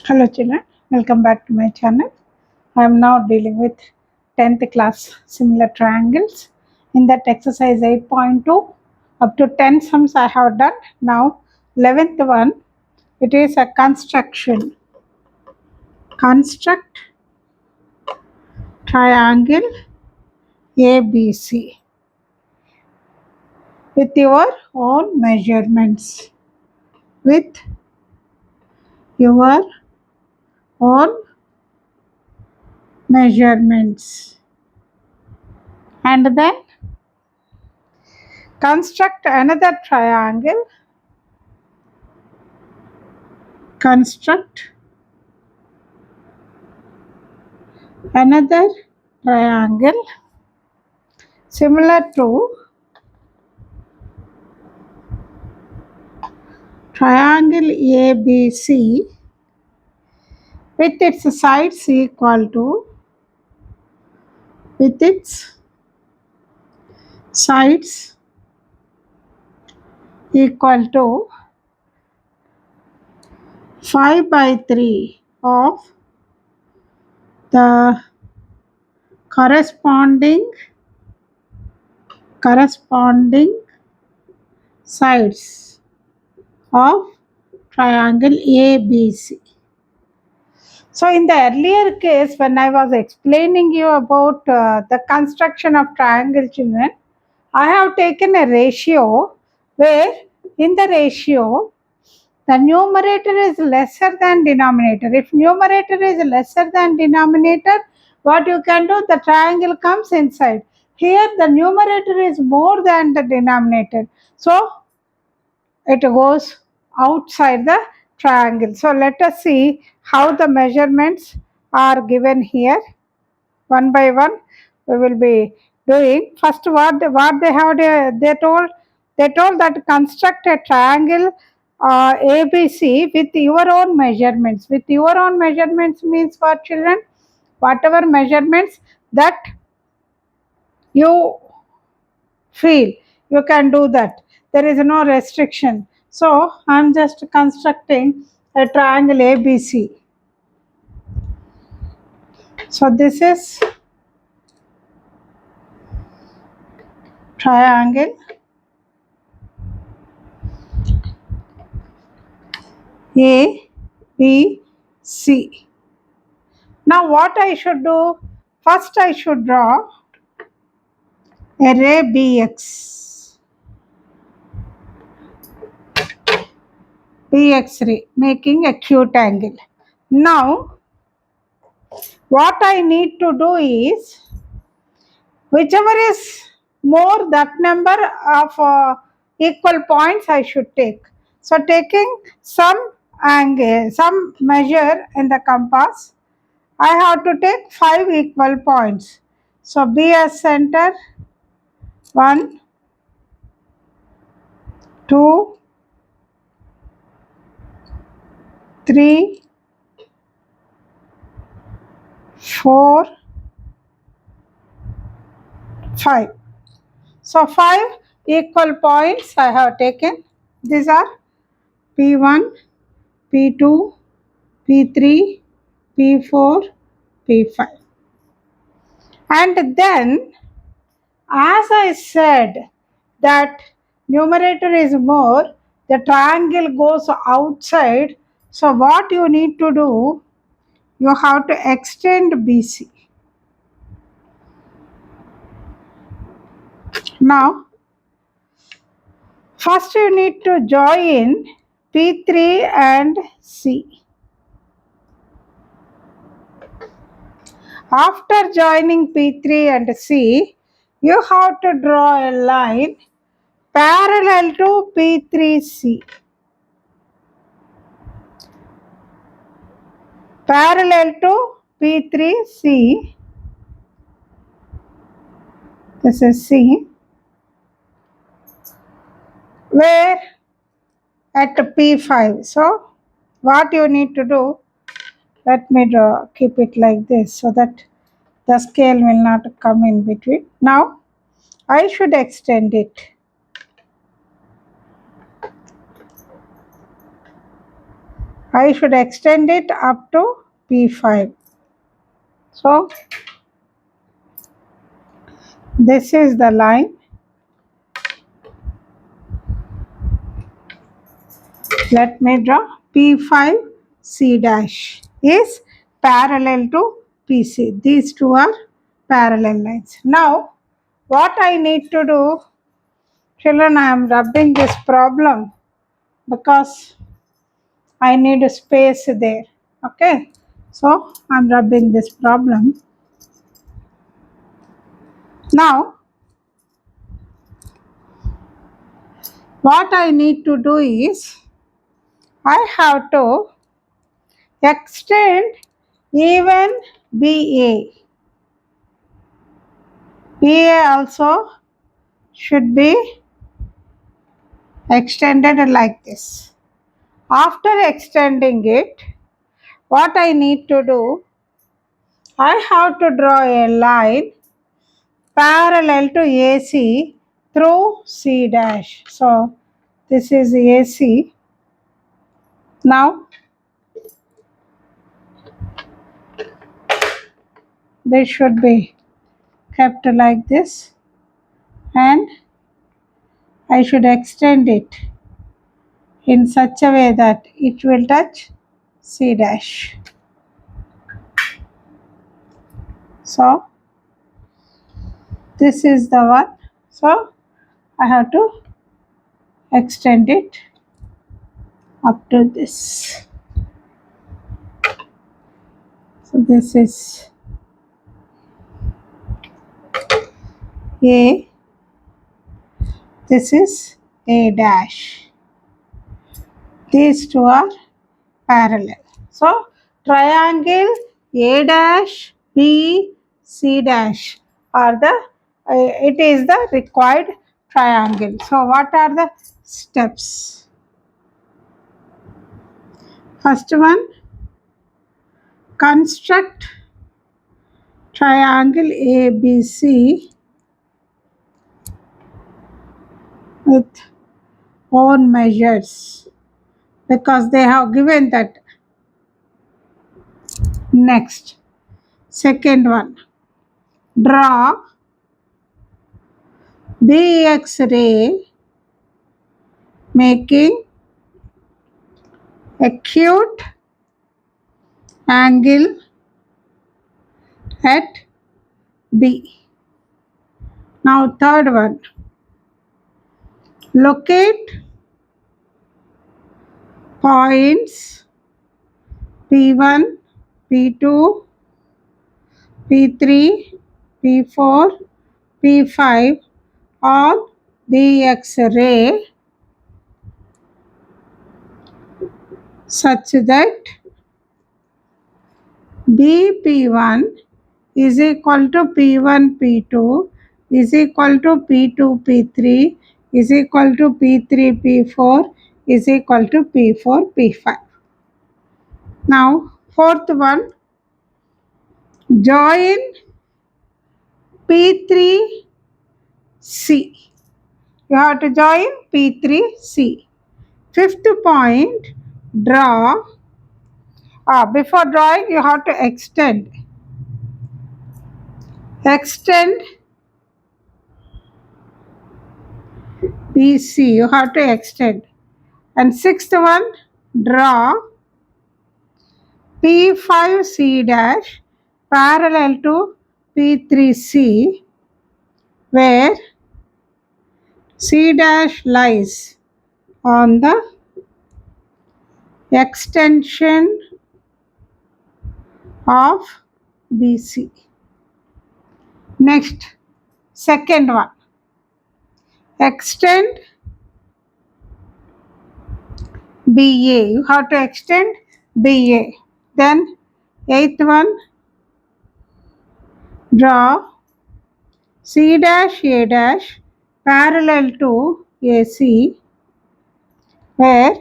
Hello children, welcome back to my channel. I am now dealing with 10th class similar triangles. In that exercise 8.2, up to 10 sums I have done. Now 11th one, it is a construction. Construct triangle ABC with your own measurements. With your own measurements. And then construct another triangle. Construct another triangle similar to triangle ABC with its sides equal to with its sides equal to 5 by 3 of the corresponding sides of triangle ABC. So in the earlier case, when I was explaining you about the construction of triangle, children, I have taken a ratio where in the ratio the numerator is lesser than denominator. If numerator is lesser than denominator, what you can do, the triangle comes inside. Here the numerator is more than the denominator. So it goes outside the triangle. So let us see how the measurements are given here. One by one we will be doing. First what they have they told that construct a triangle ABC with your own measurements. With your own measurements means what, children? Whatever measurements that you feel, you can do that. There is no restriction. So I am just constructing a triangle ABC. So this is triangle A B C. Now what I should do? First I should draw a ray BX. BX ray making acute angle. Now what I need to do is whichever is more, that number of equal points I should take. So taking some angle, some measure in the compass, I have to take 5 equal points. So B as center, 1, 2, 3, 4, 5. So 5 equal points I have taken. These are P1, P2, P3, P4, P5. And then, as I said, that numerator is more, the triangle goes outside. So what you need to do, you have to extend BC. Now, first you need to join P3 and C. After joining P3 and C, you have to draw a line parallel to P3C. Parallel to P3C. This is C. Where at P5. So what you need to do, let me draw, keep it like this so that the scale will not come in between. Now I should extend it. I should extend it up to P5. So this is the line. Let me draw. P5 C dash is parallel to PC. These two are parallel lines. Now, what I need to do, children, I am rubbing this problem because I need a space there. Okay. So, I am rubbing this problem. Now, what I need to do is, I have to extend even BA. BA also should be extended like this. After extending it, what I need to do, I have to draw a line parallel to AC through C dash. So this is AC. Now this should be kept like this, and I should extend it in such a way that it will touch C dash. So this is the one. So I have to extend it up to this. So this is A, this is A dash. These two are parallel. So triangle A dash B C dash are the it is the required triangle. So what are the steps? First one, construct triangle ABC with own measures because they have given that. Next, second one, draw BX ray making acute angle at B. Now third one, locate points P1, P2, P3, P4, P5 on BX ray such that BP1 is equal to P1 P2 is equal to P2 P3 is equal to P3 P4 is equal to P4 P5. Now fourth one, join P3 C. You have to join P3 C. Fifth point, draw. Before drawing, you have to extend BC. You have to extend. And sixth one, draw P5C dash parallel to P3C, where C dash lies on the extension of BC. Next, second one, extend BA. You have to extend BA. Then eighth one, draw C dash A dash parallel to AC, where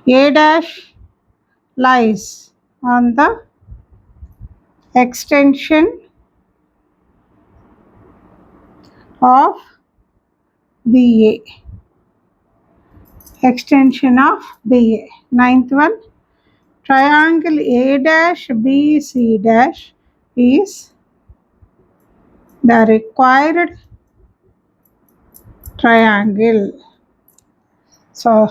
A dash lies on the extension of BA. extension of BA. Ninth one, triangle A dash BC dash is the required triangle. So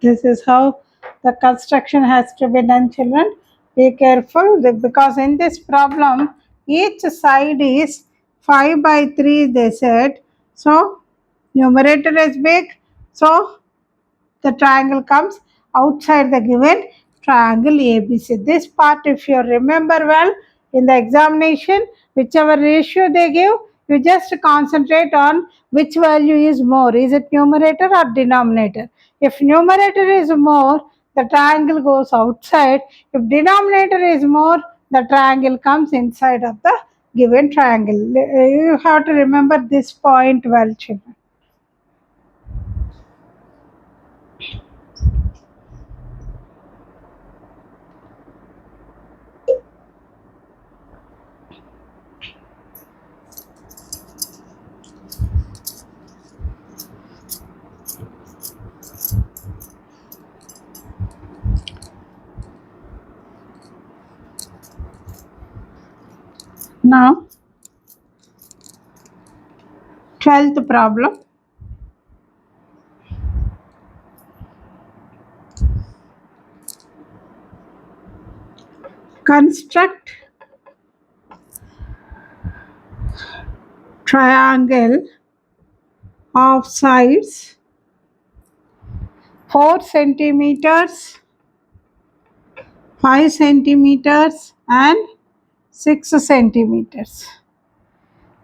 this is how the construction has to be done, children. Be careful because in this problem each side is 5 by 3 they said. So numerator is big. So the triangle comes outside the given triangle ABC. This part, if you remember well, in the examination, whichever ratio they give, you just concentrate on which value is more. Is it numerator or denominator? If numerator is more, the triangle goes outside. If denominator is more, the triangle comes inside of the given triangle. You have to remember this point well, children. Now, 12th problem. Construct triangle of sides 4 centimeters, 5 centimeters and 6 centimeters.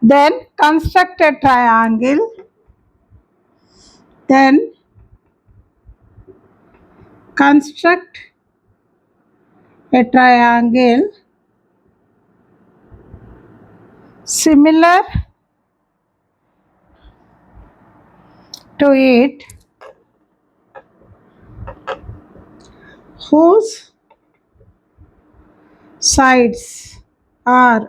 Then construct a triangle. Then construct a triangle similar to it whose sides are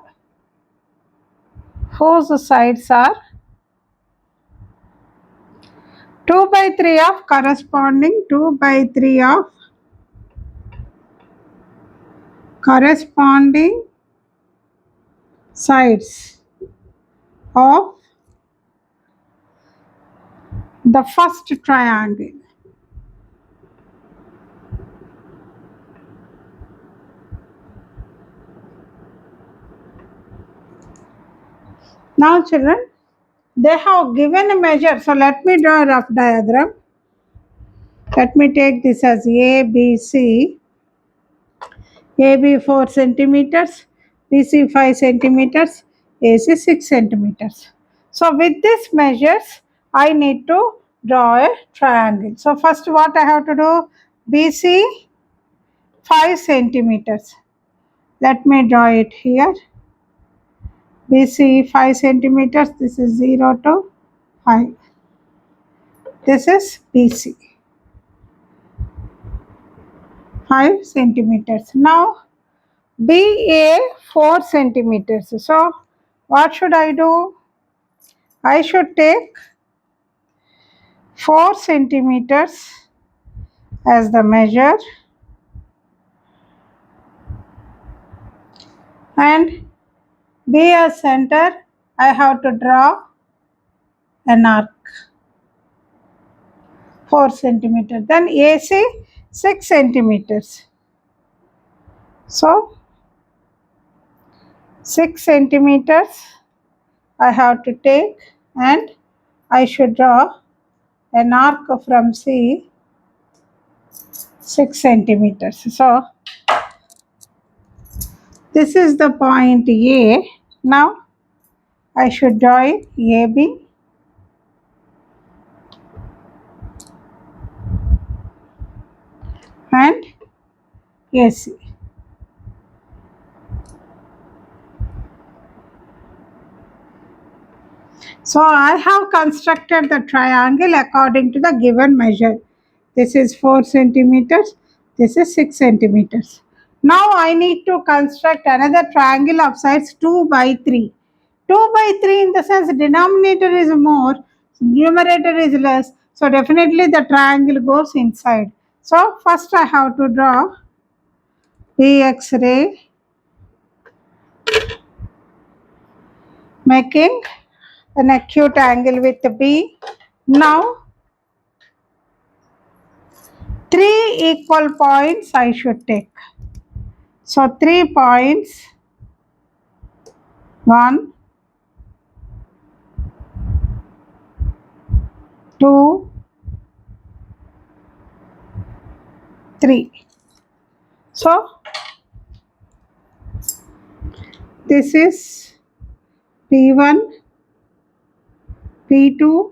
2 by 3 of corresponding 2 by 3 of corresponding sides of the first triangle. Now children, they have given a measure. So let me draw a rough diagram. Let me take this as ABC. AB 4 centimeters, BC 5 centimeters, AC 6 centimeters. So with these measures, I need to draw a triangle. So first what I have to do? BC 5 centimeters. Let me draw it here. BC 5 centimeters. This is 0 to 5. This is BC. 5 centimeters. Now BA 4 centimeters. So what should I do? I should take 4 centimeters as the measure and B as center. I have to draw an arc 4 centimeters. Then AC 6 centimeters. So 6 centimeters I have to take and I should draw an arc from C 6 centimeters. So this is the point A. Now I should draw it AB and AC. So I have constructed the triangle according to the given measure. This is 4 centimeters. This is 6 centimeters. Now I need to construct another triangle of size 2 by 3. 2 by 3 in the sense denominator is more, numerator is less. So definitely the triangle goes inside. So first I have to draw the X-ray, making an acute angle with B. Now 3 equal points I should take. So 3 points, 1, 2, 3. So this is P1, P2,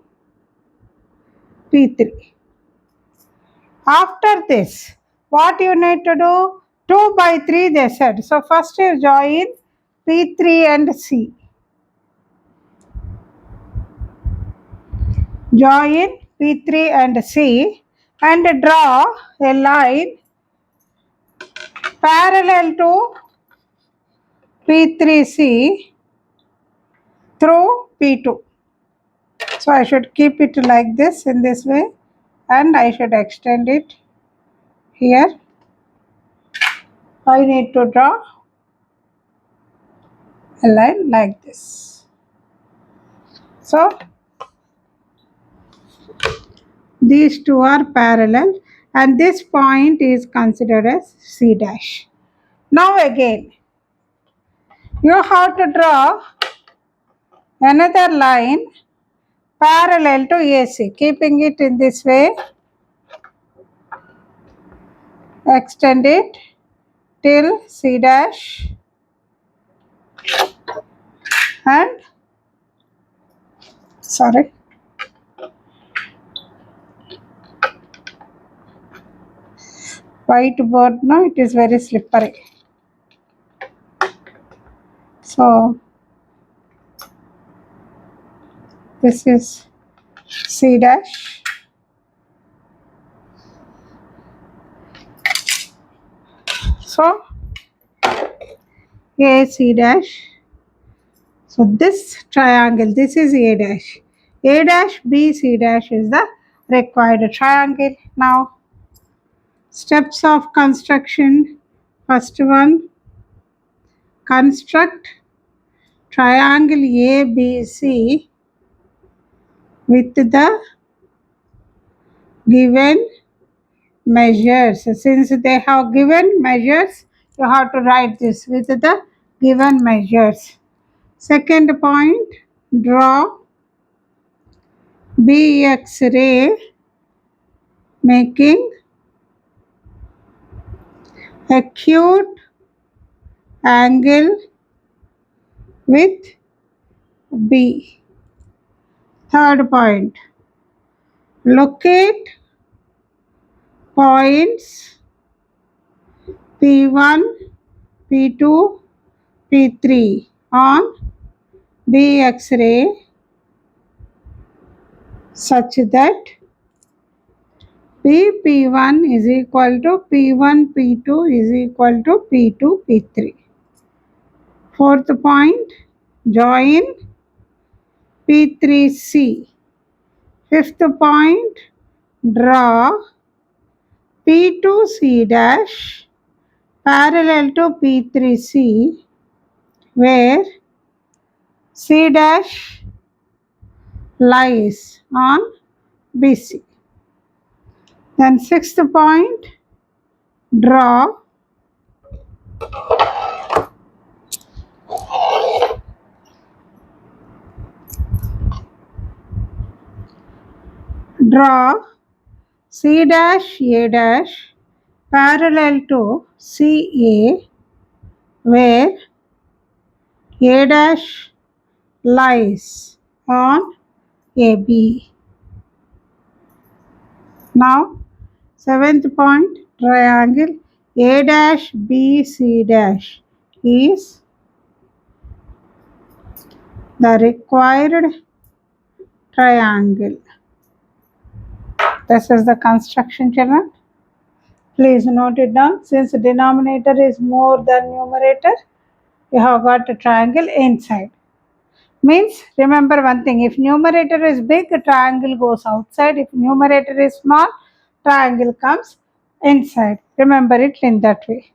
P3. After this, what you need to do? 2 by 3 they said. So first you join P3 and C. Join P3 and C and draw a line parallel to P3C through P2. So I should keep it like this in this way and I should extend it here. I need to draw a line like this. So these two are parallel and this point is considered as C dash. Now again, you have to draw another line parallel to AC, keeping it in this way, extend it till C dash and whiteboard, no, it is very slippery. So this is C dash. So A C dash. So this triangle, this is A dash. A dash B C dash is the required triangle. Now steps of construction. First one, construct triangle ABC with the given measures. Since they have given measures, you have to write this with the given measures. Second point, draw BX ray making acute angle with B. Third point, locate points P1, P2, P3 on BX ray such that P1 is equal to P1, P2 is equal to P2, P3. Fourth point, join P3C. Fifth point, draw P2C dash parallel to P3C where C dash lies on BC. Then sixth point, draw C dash A dash parallel to CA where A dash lies on AB. Now seventh point, triangle A dash B C dash is the required triangle. This is the construction, children. Please note it down. Since the denominator is more than numerator, you have got a triangle inside. Means remember one thing, if numerator is big, triangle goes outside. If numerator is small, triangle comes inside. Remember it in that way.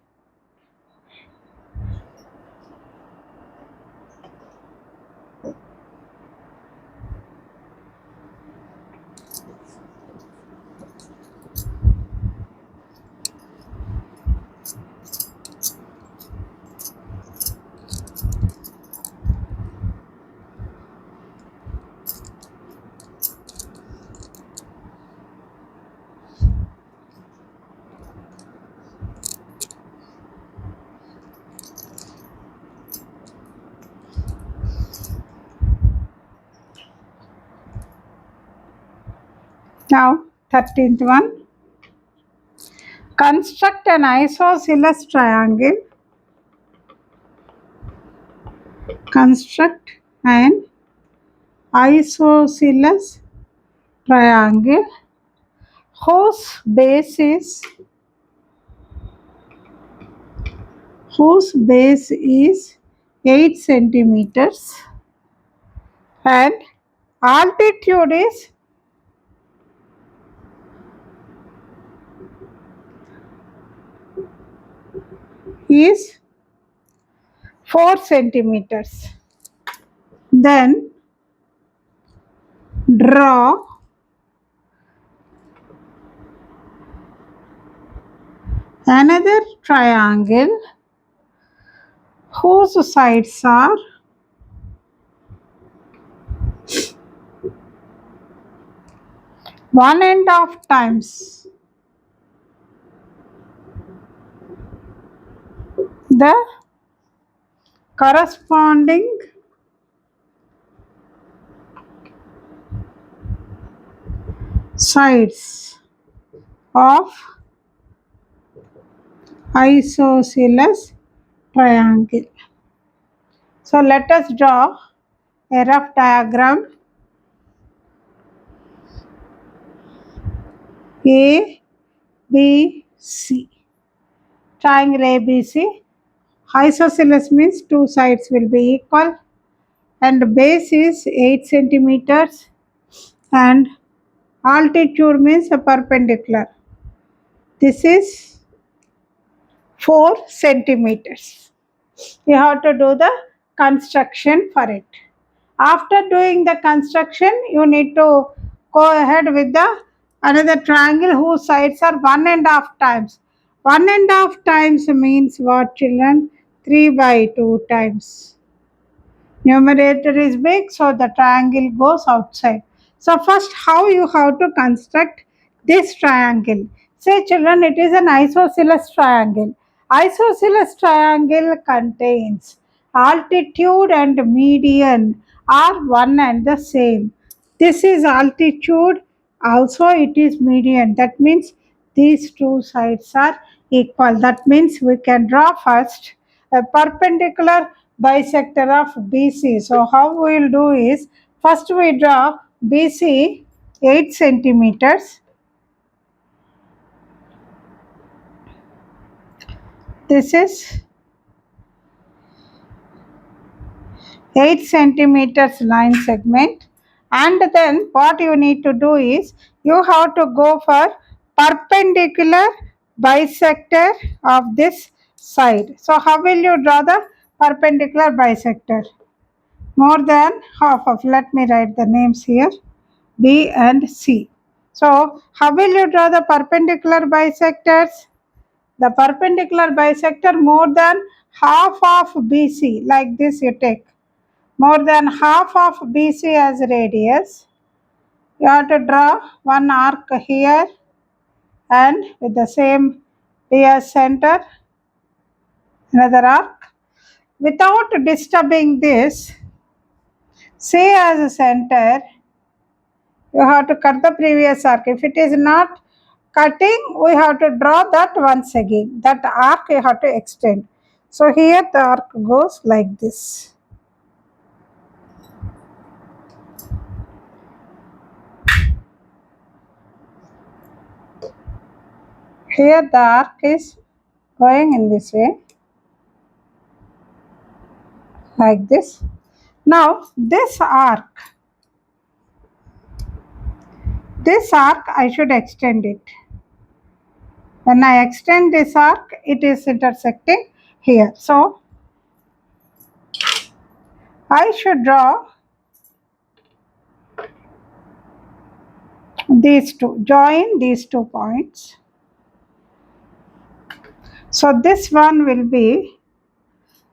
Now 13th one. Construct an isosceles triangle. Construct an isosceles triangle whose base is 8 centimeters and altitude is 4 centimeters. Then draw another triangle whose sides are 1.5 times the corresponding sides of isosceles triangle. So let us draw a rough diagram. A, B, C. Triangle ABC. Isosceles means two sides will be equal and base is 8 centimeters and altitude means a perpendicular. This is 4 centimeters. You have to do the construction for it. After doing the construction, you need to go ahead with the another triangle whose sides are 1.5 times. 1.5 times means what, children? 3 by 2 times. Numerator is big, so the triangle goes outside. So first, how you have to construct this triangle? Say children, it is an isosceles triangle. Isosceles triangle contains altitude and median are one and the same. This is altitude, also it is median. That means these two sides are equal. That means we can draw first a perpendicular bisector of BC. So how we will do is, first we draw BC 8 centimeters. This is 8 centimeters line segment, and then what you need to do is you have to go for perpendicular bisector of this side. So how will you draw the perpendicular bisector? More than half of, let me write the names here, B and C. So how will you draw the perpendicular bisectors? The perpendicular bisector more than half of BC, like this you take. More than half of BC as radius. You have to draw one arc here and with the same B as center, another arc. Without disturbing this, C as a center, you have to cut the previous arc. If it is not cutting, we have to draw that once again. That arc you have to extend. So here the arc goes like this. Here the arc is going in this way, like this. Now this arc I should extend it. When I extend this arc, it is intersecting here. So I should draw these two, join these 2 points. So this one will be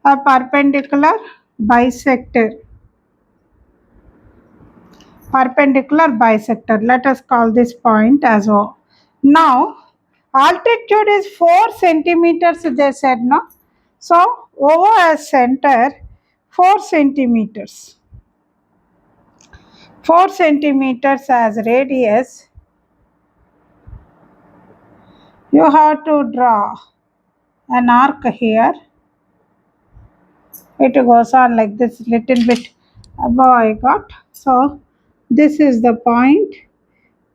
a perpendicular bisector. Perpendicular bisector. Let us call this point as O. Now, altitude is 4 centimeters, they said, no? So, O as center, 4 centimeters. 4 centimeters as radius. You have to draw an arc here. It goes on like this, little bit above I got. So, this is the point.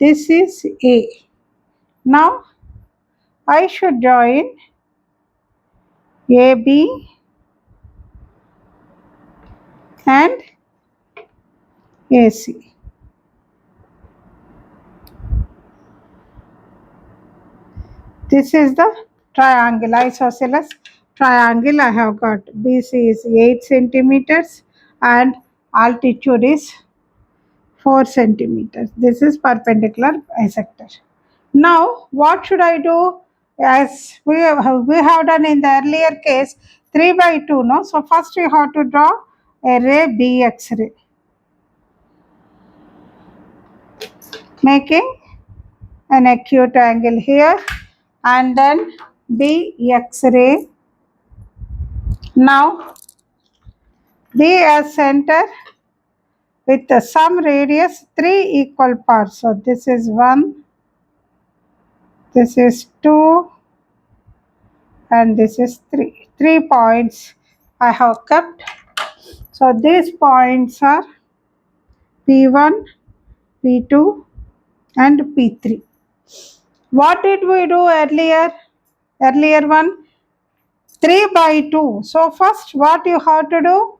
This is A. Now, I should join AB and AC. This is the triangle, isosceles triangle. I have got BC is 8 centimeters and altitude is 4 centimeters. This is perpendicular bisector. Now, what should I do? As we have done in the earlier case, 3 by 2, no? So, first we have to draw a ray BX ray, making an acute angle here, and then BX ray. Now, B as center with some radius 3 equal parts. So, this is 1, this is 2, and this is 3. 3 points I have kept. So, these points are P1, P2, and P3. What did we do earlier? Earlier one, 3 by 2. So, first what you have to do?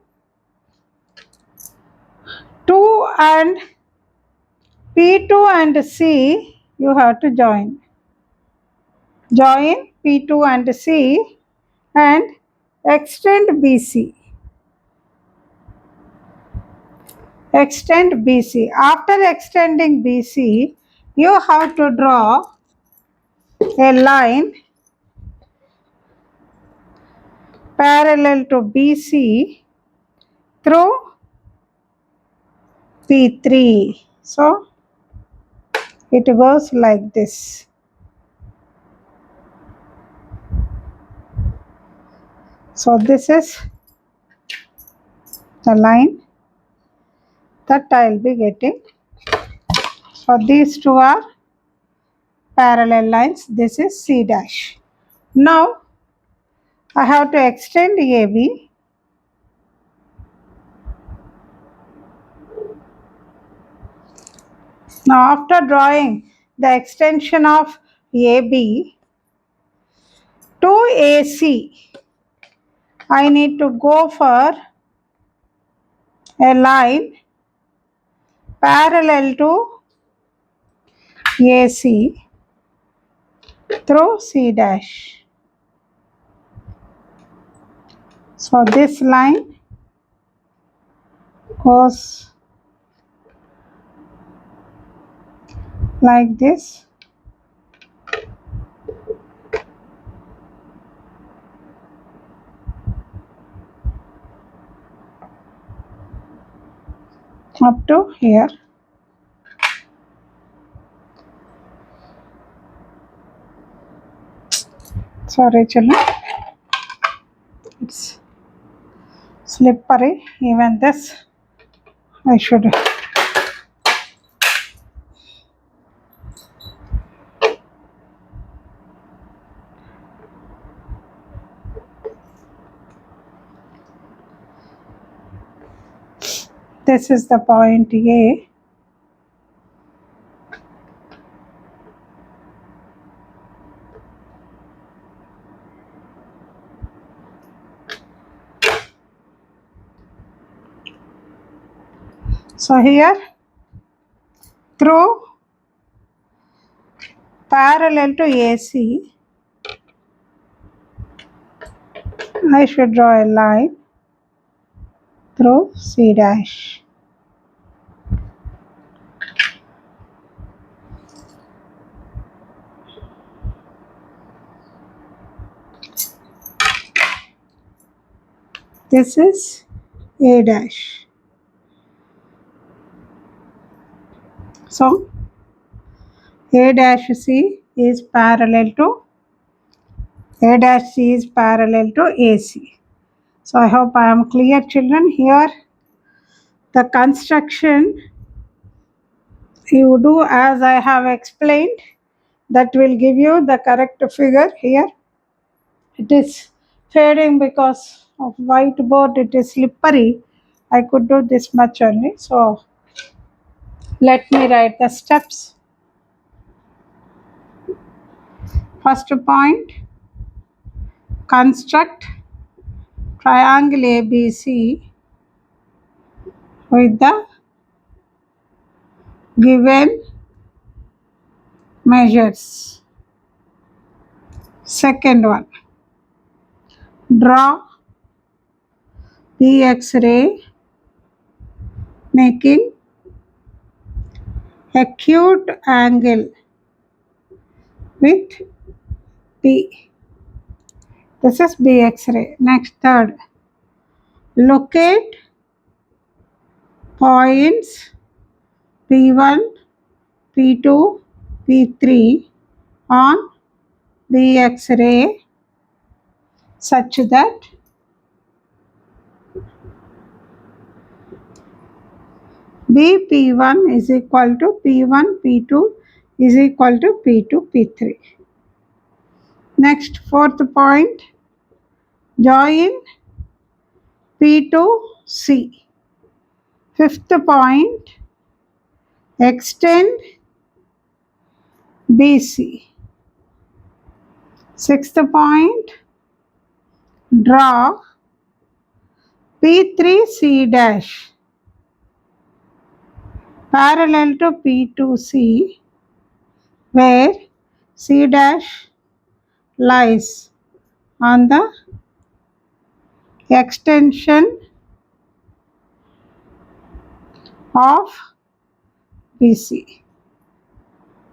2 and P2 and C you have to join. Join P2 and C and extend BC. Extend BC. After extending BC, you have to draw a line parallel to BC through P3. So, it goes like this. So, this is the line that I will be getting. So, these two are parallel lines. This is C dash. Now, I have to extend AB. Now, after drawing the extension of AB to AC, I need to go for a line parallel to AC through C dash. So, this line goes like this. Up to here. Sorry, children. It's slippery. Even this, I should. This is the point A. So here, through parallel to AC, I should draw a line through C dash. This is A dash. So A dash C is parallel to A dash C is parallel to AC. So I hope I am clear, children. Here the construction you do as I have explained, that will give you the correct figure. Here it is fading because of whiteboard, it is slippery. I could do this much only. So let me write the steps. First point, construct triangle ABC with the given measures. Second one, draw PX ray making acute angle with P. This is BX ray. Next, third, locate points P1, P2, P3 on BX ray such that BP1 is equal to P1, P2 is equal to P2, P3. Next, fourth point, join P to C. Fifth point, extend BC. Sixth point, draw P3C dash parallel to P2C, where C dash lies on the extension of BC.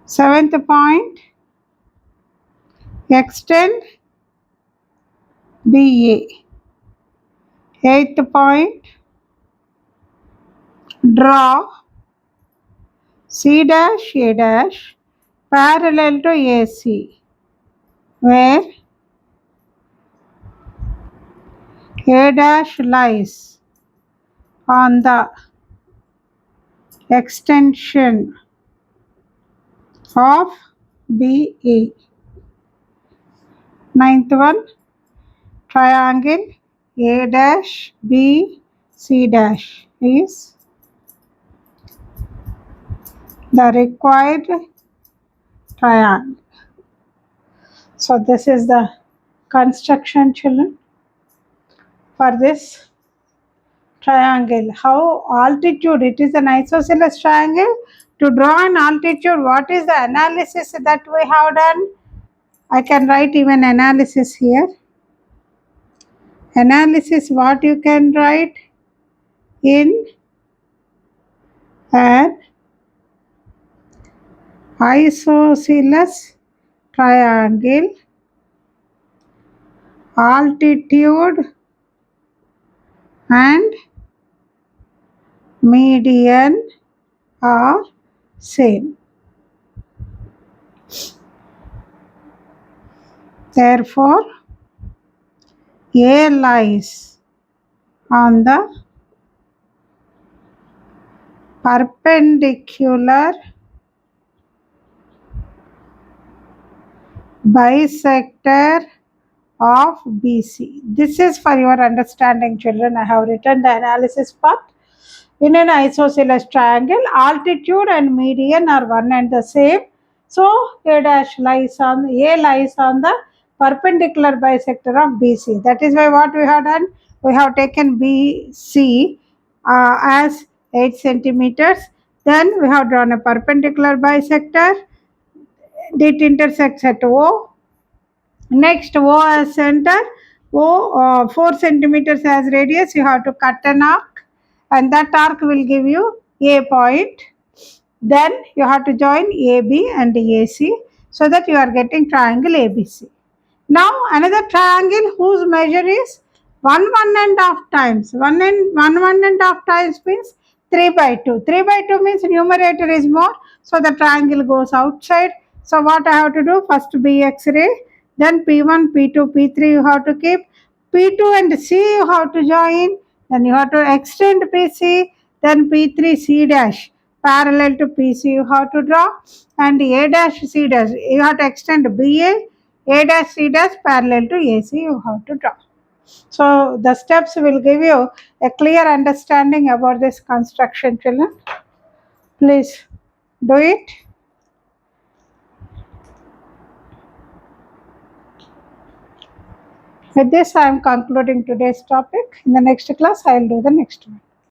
Seventh point, extend BA. Eighth point, draw C dash A dash parallel to AC, where A dash lies on the extension of BE. Ninth one, triangle A dash B C dash is the required triangle. So this is the construction, children, for this triangle. How altitude, it is an isosceles triangle. To draw an altitude, what is the analysis that we have done? I can write even analysis here. Analysis, what you can write? In an isosceles triangle, altitude and median are same. Therefore, A lies on the perpendicular bisector of BC. This is for your understanding, children. I have written the analysis part. In an isosceles triangle, altitude and median are one and the same. So A lies on the perpendicular bisector of BC. That is why what we have done, we have taken BC as 8 centimeters. Then we have drawn a perpendicular bisector. It intersects at O. Next, O as center, O 4 centimeters as radius. You have to cut an arc, and that arc will give you A point. Then you have to join AB and AC so that you are getting triangle ABC. Now another triangle whose measure is 1 and 1/2 times. 1 and 1 times means 3 by 2. 3 by 2 means numerator is more, so the triangle goes outside. So what I have to do? First B X-ray, then P1, P2, P3 you have to keep. P2 and C you have to join. Then you have to extend PC. Then P3 C dash parallel to PC you have to draw, and A dash C dash you have to extend BA. A dash C dash parallel to AC you have to draw. So the steps will give you a clear understanding about this construction, children. Please do it. With this I am concluding today's topic. In the next class I will do the next one.